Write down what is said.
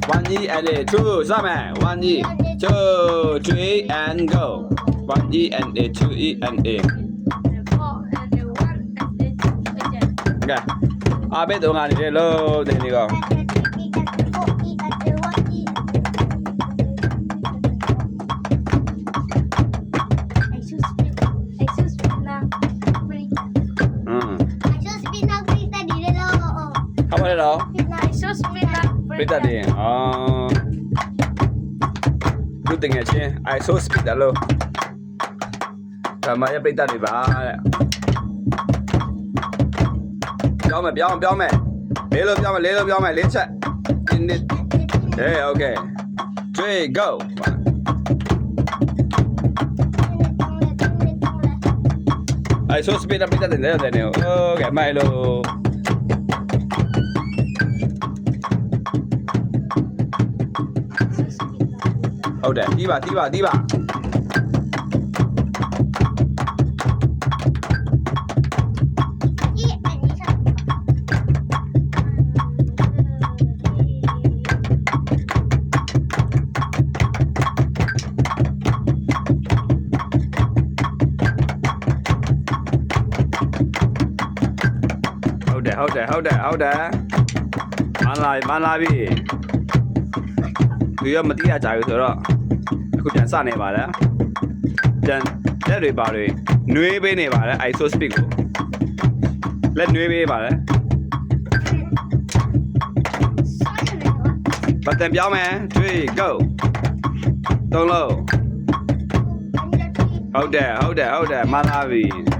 1 E and 2 စမယ်1 E 2 3 and go 1 E and 2 E and A ကဲအားပေးတော့ငါနေလို့တင်နေကောဟုတ်ပါတယ်တော့ပြတတ်တယ်လူတင်ငယ်ချင်း ISO speed လို့ဒါမှရပြတတ်တယ်ပါတဲ့ပြောင်းမယ်လေးလို့ပြောင်းမယ်လေးချက်okay 3 go ISO speed ပြတတ်တယ်လေokay မိုင်လို့ဟုတ်တယ်တီးပါဟုတ်တယ်မန်လာပြီသူရမတိရကြဘူးဆိုတော့အခုပြန်စနေပါလားပြန်လက်တွေပါတွေနှွေးပေးနေပါလား ISO speed ကိုလက်နှွေးပေးပါလားပတ်တယ်ပြောင်းမယ်3 go သုံးလို့ဟုတ်တယ်မန်လာပြီ